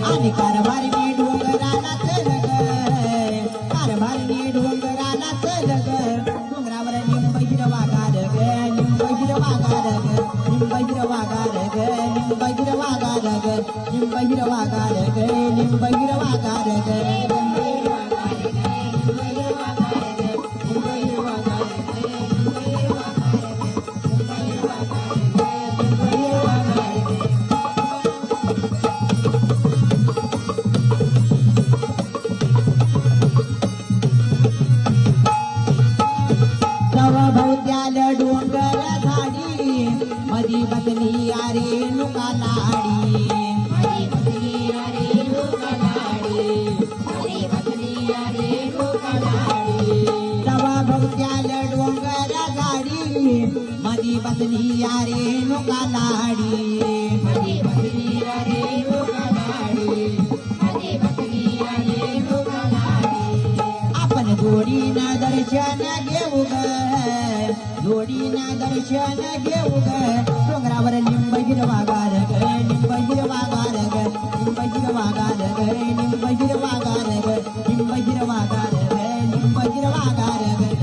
आणि कारभारी डोंगराला चल ग, कारभारी डोंगराला चल ग, डोंगरावर लिंब हिरवा गार ग, लिंब हिरवा गार ग, लिंब हिरवा गार ग, लिंब हिरवा गार ग, लिंब हिरवा गार ग, लिंब हिरवा गार ग. भोवत्याल डोंगर झाडी मधी बसली अरे नुका लाडी, मधी बसली अरे नुका लाडी, मधी बसली अरे नुका लाडी. तवा भोवत्याल डोंगर झाडी मधी बसली अरे नुका लाडी, मधी बसली अरे नुका लाडी, मधी बसली अरे नुका लाडी. आपण जोडीनं दर्शन घेऊ ग, जोडीनं दर्शन घेऊ ग, डोंगरावर लिंब हिरवा गार ग, लिंब हिरवा गार ग, लिंब हिरवा गार ग, लिंब हिरवा गार ग, लिंब हिरवा गार ग, लिंब हिरवा गार ग.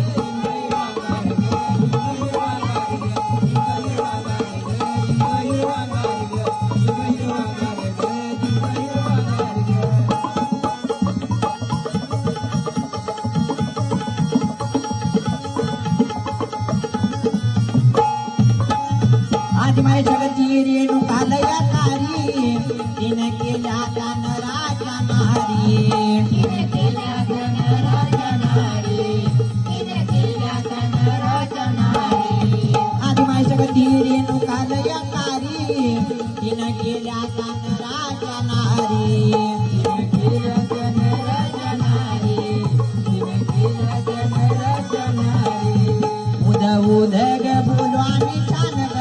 आदिमाय जगती रेणुकालया कारी, तिने केल्या दान राजा नारी, तिने केल्या दान राजा नारी, तिने केल्या दान राजा नारी. आदिमाय जगती रेणुकालया कारी, तिने केल्या दान राजा नारी, तिने केल्या दान राजा नारी, तिने केल्या दान राजा नारी. उद उद ग बोलू आम्ही छान ग,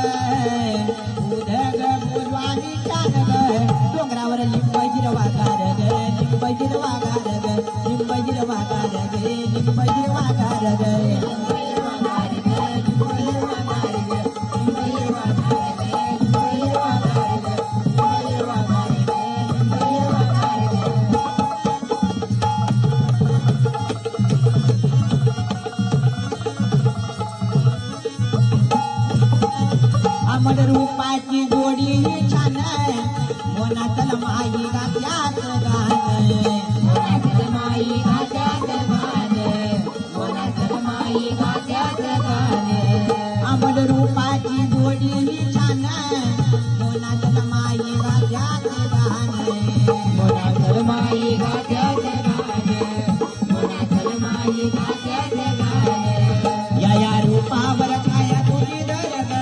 डोंगरावर लिंब हिरवा गार ग, लिंब हिरवा गार ग, लिंब हिरवा गार ग, लिंब हिरवा गार ग. अमर रूपाची जोडी छान, मोनातल माई गात्यात गान, मोनातल माई गात्यात गान, मोनातल माई गात्यात गान. अमर रूपाची जोडी छान, मोनातल माई गात्यात गान, मोनातल माई गात्यात गान, मोनातल माई गात्यात गान. या रूपावर छाया तुझी धर ग,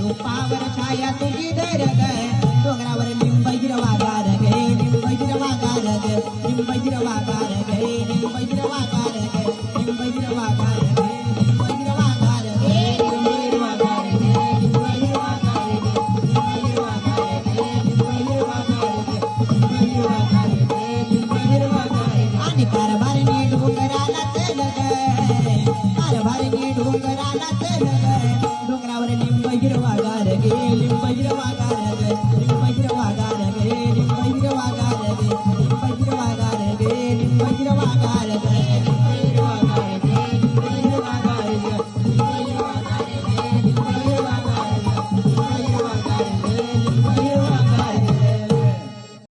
रूपावर छाया तुझी धर ग, डोंगरावर लिंब हिरवा गार ग, लिंब हिरवा गार ग, लिंब हिरवा गार ग, लिंब हिरवा गार ग, लिंब हिरवा गार ग, लिंब हिरवा गार ग, लिंब हिरवा गार ग, लिंब हिरवा गार ग, लिंब हिरवा गार ग, लिंब हिरवा गार ग, लिंब हिरवा गार ग, लिंब हिरवा गार ग. आणि कारभारी डोंगराला चल ग, कारभारी